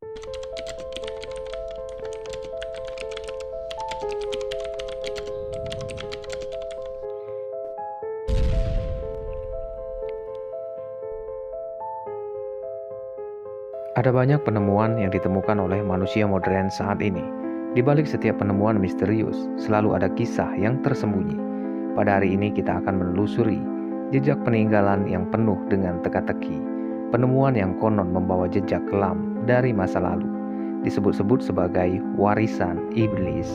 Ada banyak penemuan yang ditemukan oleh manusia modern saat ini. Di balik setiap penemuan misterius, selalu ada kisah yang tersembunyi. Pada hari ini kita akan menelusuri jejak peninggalan yang penuh dengan teka-teki. Penemuan yang konon membawa jejak kelam dari masa lalu, disebut-sebut sebagai warisan iblis.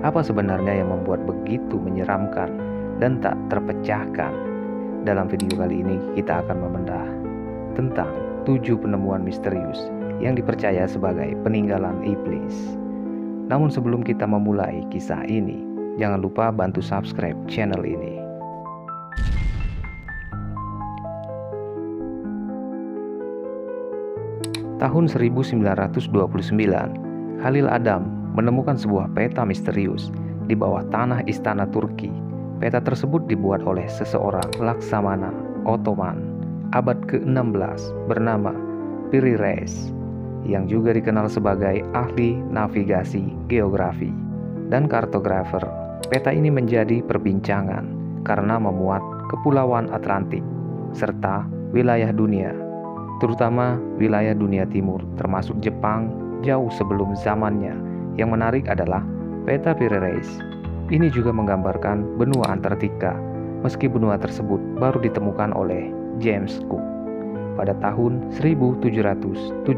Apa sebenarnya yang membuat begitu menyeramkan dan tak terpecahkan? Dalam video kali ini kita akan membedah tentang 7 penemuan misterius yang dipercaya sebagai peninggalan iblis. Namun sebelum kita memulai kisah ini, jangan lupa bantu subscribe channel ini. Tahun 1929, Khalil Adam menemukan sebuah peta misterius di bawah tanah istana Turki. Peta tersebut dibuat oleh seseorang Laksamana Ottoman abad ke-16 bernama Piri Reis, yang juga dikenal sebagai ahli navigasi, geografi, dan kartografer. Peta ini menjadi perbincangan karena memuat kepulauan Atlantik serta wilayah dunia, terutama wilayah dunia timur termasuk Jepang jauh sebelum zamannya. Yang menarik adalah peta Piri Reis ini juga menggambarkan benua Antartika, meski benua tersebut baru ditemukan oleh James Cook pada tahun 1773,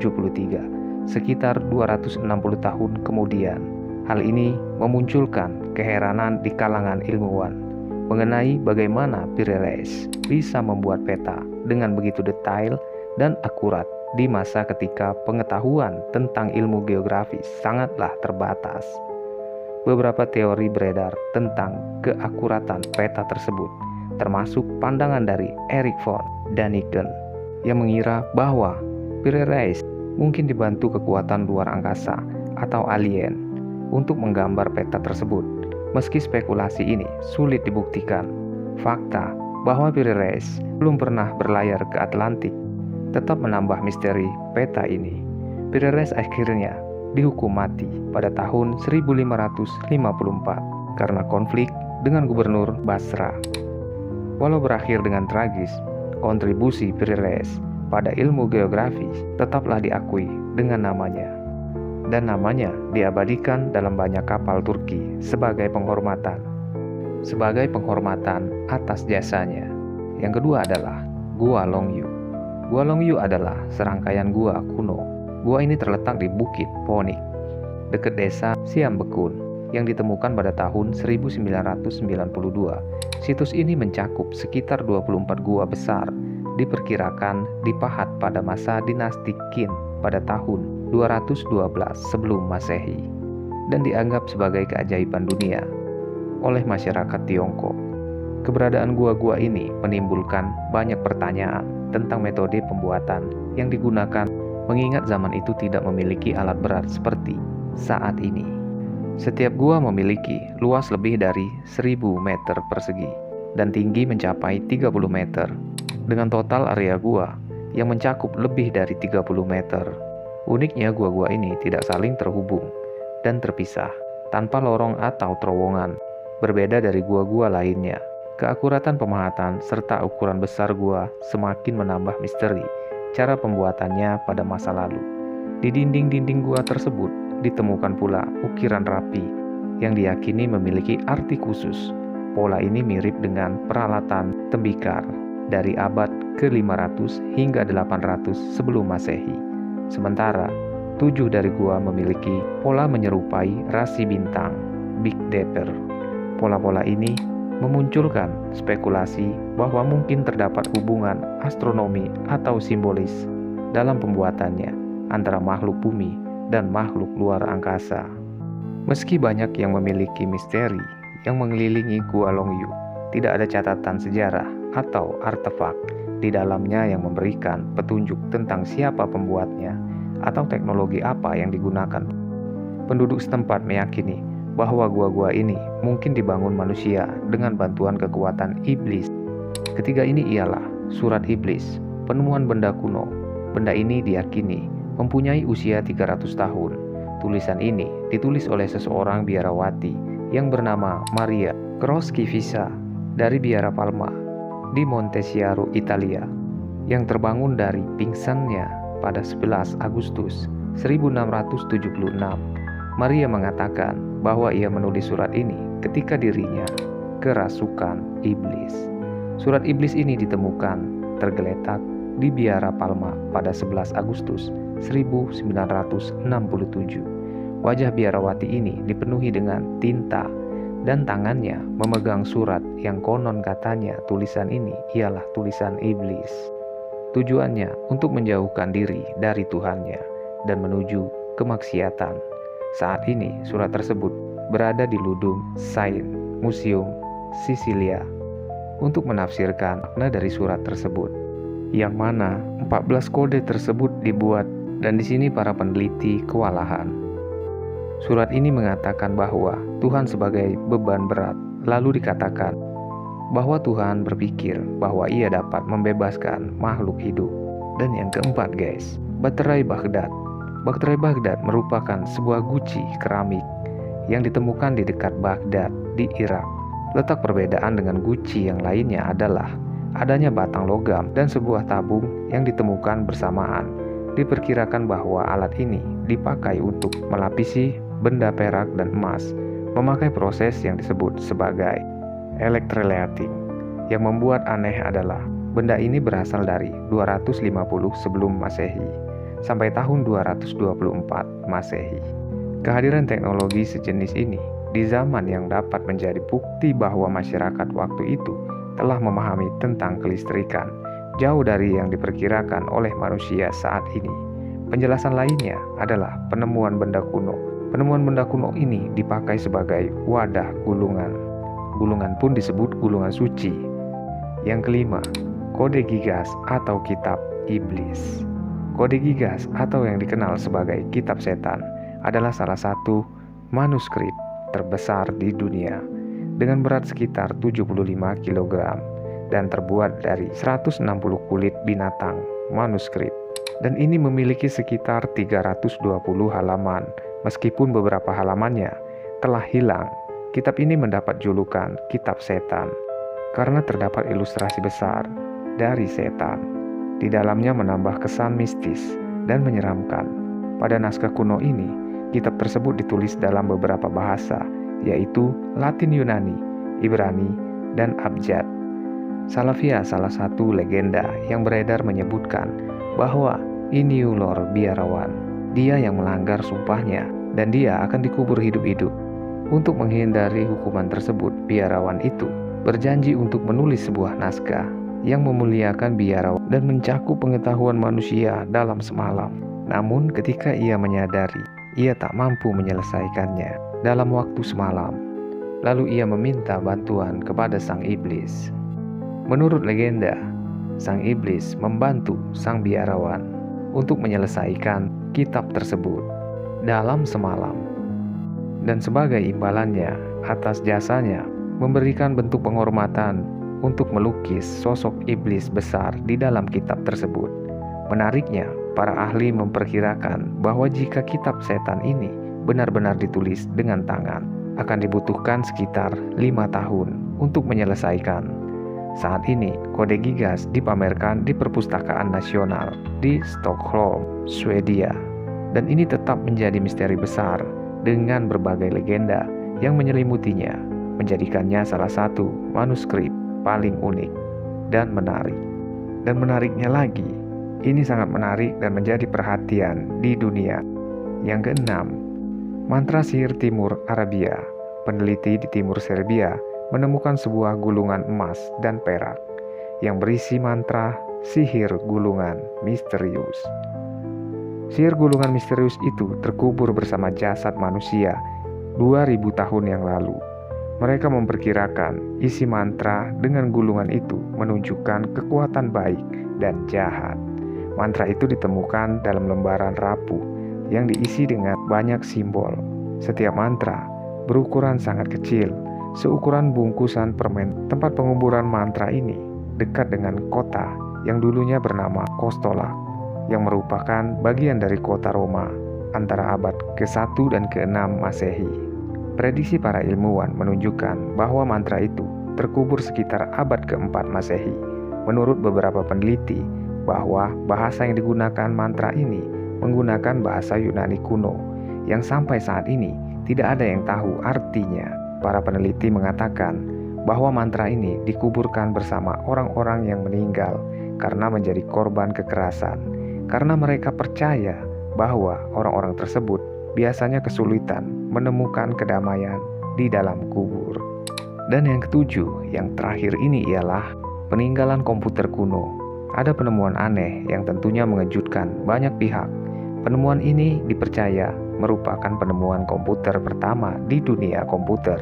sekitar 260 tahun kemudian. Hal ini memunculkan keheranan di kalangan ilmuwan mengenai bagaimana Piri Reis bisa membuat peta dengan begitu detail dan akurat di masa ketika pengetahuan tentang ilmu geografi sangatlah terbatas. Beberapa teori beredar tentang keakuratan peta tersebut, termasuk pandangan dari Erik von Daniken yang mengira bahwa Piri Reis mungkin dibantu kekuatan luar angkasa atau alien untuk menggambar peta tersebut. Meski spekulasi ini sulit dibuktikan, fakta bahwa Piri Reis belum pernah berlayar ke Atlantik tetap menambah misteri peta ini. Piri Reis akhirnya dihukum mati pada tahun 1554 karena konflik dengan gubernur Basra. Walau berakhir dengan tragis, kontribusi Piri Reis pada ilmu geografi tetaplah diakui dengan namanya, dan namanya diabadikan dalam banyak kapal Turki sebagai penghormatan atas jasanya. Yang kedua adalah Gua Longyu. Gua Longyu adalah serangkaian gua kuno. Gua ini terletak di Bukit Ponik, dekat desa Siambekun, yang ditemukan pada tahun 1992. Situs ini mencakup sekitar 24 gua besar, diperkirakan dipahat pada masa dinasti Qin pada tahun 212 sebelum Masehi, dan dianggap sebagai keajaiban dunia oleh masyarakat Tiongkok. Keberadaan gua-gua ini menimbulkan banyak pertanyaan tentang metode pembuatan yang digunakan, mengingat zaman itu tidak memiliki alat berat seperti saat ini. Setiap gua memiliki luas lebih dari 1000 meter persegi dan tinggi mencapai 30 meter, dengan total area gua yang mencakup lebih dari 30 meter. Uniknya, gua-gua ini tidak saling terhubung dan terpisah, tanpa lorong atau terowongan, berbeda dari gua-gua lainnya. Keakuratan pemahatan serta ukuran besar gua semakin menambah misteri cara pembuatannya pada masa lalu. Di dinding-dinding gua tersebut ditemukan pula ukiran rapi yang diyakini memiliki arti khusus. Pola ini mirip dengan peralatan tembikar dari abad ke-500 hingga 800 sebelum Masehi. Sementara 7 dari gua memiliki pola menyerupai rasi bintang, Big Dipper. Pola-pola ini memunculkan spekulasi bahwa mungkin terdapat hubungan astronomi atau simbolis dalam pembuatannya antara makhluk bumi dan makhluk luar angkasa. Meski banyak yang memiliki misteri yang mengelilingi Gua Longyu, tidak ada catatan sejarah atau artefak di dalamnya yang memberikan petunjuk tentang siapa pembuatnya atau teknologi apa yang digunakan. Penduduk setempat meyakini bahwa gua-gua ini mungkin dibangun manusia dengan bantuan kekuatan iblis. Ketiga ini ialah surat iblis, penemuan benda kuno. Benda ini diyakini mempunyai usia 300 tahun. Tulisan ini ditulis oleh seseorang biarawati yang bernama Maria Crocevisa dari Biara Palma di Montechiaro, Italia, yang terbangun dari pingsannya pada 11 Agustus 1676. Maria mengatakan bahwa ia menulis surat ini ketika dirinya kerasukan iblis. Surat iblis ini ditemukan tergeletak di Biara Palma pada 11 Agustus 1967. Wajah biarawati ini dipenuhi dengan tinta dan tangannya memegang surat yang konon katanya tulisan ini ialah tulisan iblis. Tujuannya untuk menjauhkan diri dari Tuhannya dan menuju kemaksiatan. Saat ini surat tersebut berada di Ludum Saint Museum Sisilia untuk menafsirkan makna dari surat tersebut, yang mana 14 kode tersebut dibuat, dan di sini para peneliti kewalahan. Surat ini mengatakan bahwa Tuhan sebagai beban berat, lalu dikatakan bahwa Tuhan berpikir bahwa ia dapat membebaskan makhluk hidup. Dan yang keempat guys, baterai Baghdad. Baterai Baghdad merupakan sebuah guci keramik yang ditemukan di dekat Baghdad di Irak. Letak perbedaan dengan guci yang lainnya adalah adanya batang logam dan sebuah tabung yang ditemukan bersamaan. Diperkirakan bahwa alat ini dipakai untuk melapisi benda perak dan emas, memakai proses yang disebut sebagai electrolyting. Yang membuat aneh adalah benda ini berasal dari 250 sebelum Masehi sampai tahun 224 Masehi. Kehadiran teknologi sejenis ini di zaman yang dapat menjadi bukti bahwa masyarakat waktu itu telah memahami tentang kelistrikan, jauh dari yang diperkirakan oleh manusia saat ini. Penjelasan lainnya adalah penemuan benda kuno. Penemuan benda kuno ini dipakai sebagai wadah gulungan. Gulungan pun disebut gulungan suci. Yang kelima, kode Gigas atau kitab iblis. Kode Gigas atau yang dikenal sebagai kitab setan adalah salah satu manuskrip terbesar di dunia dengan berat sekitar 75 kg dan terbuat dari 160 kulit binatang manuskrip. Dan ini memiliki sekitar 320 halaman. Meskipun beberapa halamannya telah hilang, kitab ini mendapat julukan kitab setan karena terdapat ilustrasi besar dari setan. Di dalamnya menambah kesan mistis dan menyeramkan. Pada naskah kuno ini, kitab tersebut ditulis dalam beberapa bahasa, yaitu Latin, Yunani, Ibrani, dan Abjad. Salafia, salah satu legenda yang beredar, menyebutkan bahwa Iniulor biarawan, dia yang melanggar sumpahnya dan dia akan dikubur hidup-hidup. Untuk menghindari hukuman tersebut, biarawan itu berjanji untuk menulis sebuah naskah yang memuliakan biarawan dan mencakup pengetahuan manusia dalam semalam. Namun ketika ia menyadari ia tak mampu menyelesaikannya dalam waktu semalam, lalu ia meminta bantuan kepada sang iblis. Menurut legenda, sang iblis membantu sang biarawan untuk menyelesaikan kitab tersebut dalam semalam. Dan sebagai imbalannya atas jasanya, memberikan bentuk penghormatan untuk melukis sosok iblis besar di dalam kitab tersebut. Menariknya, para ahli memperkirakan bahwa jika kitab setan ini benar-benar ditulis dengan tangan, akan dibutuhkan sekitar 5 tahun untuk menyelesaikan. Saat ini, kode Gigas dipamerkan di Perpustakaan Nasional di Stockholm, Swedia. Dan ini tetap menjadi misteri besar dengan berbagai legenda yang menyelimutinya, menjadikannya salah satu manuskrip paling unik dan menarik. Dan menariknya lagi, ini sangat menarik dan menjadi perhatian di dunia. Yang keenam, mantra sihir Timur Arabia. Peneliti di Timur Serbia menemukan sebuah gulungan emas dan perak yang berisi mantra sihir gulungan misterius. Sihir gulungan misterius itu terkubur bersama jasad manusia 2000 tahun yang lalu. Mereka memperkirakan isi mantra dengan gulungan itu menunjukkan kekuatan baik dan jahat. Mantra itu ditemukan dalam lembaran rapuh yang diisi dengan banyak simbol. Setiap mantra berukuran sangat kecil, seukuran bungkusan permen. Tempat penguburan mantra ini dekat dengan kota yang dulunya bernama Kostola. yang merupakan bagian dari kota Roma antara abad ke-1 dan ke-6 Masehi. Prediksi para ilmuwan menunjukkan bahwa mantra itu terkubur sekitar abad ke-4 Masehi. Menurut beberapa peneliti, bahwa bahasa yang digunakan mantra ini menggunakan bahasa Yunani kuno yang sampai saat ini tidak ada yang tahu artinya. Para peneliti mengatakan bahwa mantra ini dikuburkan bersama orang-orang yang meninggal karena menjadi korban kekerasan, karena mereka percaya bahwa orang-orang tersebut biasanya kesulitan menemukan kedamaian di dalam kubur. Dan yang ketujuh, yang terakhir ini ialah peninggalan komputer kuno. Ada penemuan aneh yang tentunya mengejutkan banyak pihak. Penemuan ini dipercaya merupakan penemuan komputer pertama di dunia komputer.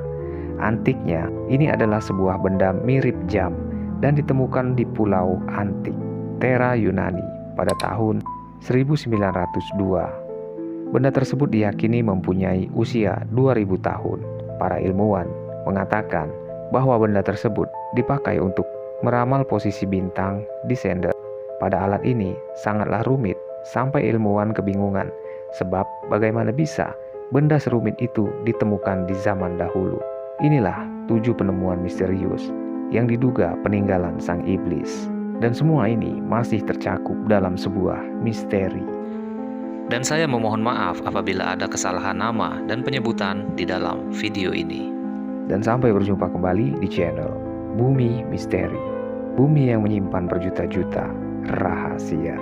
Antiknya, ini adalah sebuah benda mirip jam dan ditemukan di pulau antik Terra Yunani pada tahun 1902. Benda tersebut diyakini mempunyai usia 2000 tahun. Para ilmuwan mengatakan bahwa benda tersebut dipakai untuk meramal posisi bintang di sender. Pada alat ini sangatlah rumit sampai ilmuwan kebingungan sebab bagaimana bisa benda serumit itu ditemukan di zaman dahulu. Inilah 7 penemuan misterius yang diduga peninggalan sang iblis. Dan semua ini masih tercakup dalam sebuah misteri. Dan saya memohon maaf apabila ada kesalahan nama dan penyebutan di dalam video ini. Dan sampai berjumpa kembali di channel Bumi Misteri. Bumi yang menyimpan berjuta-juta rahasia.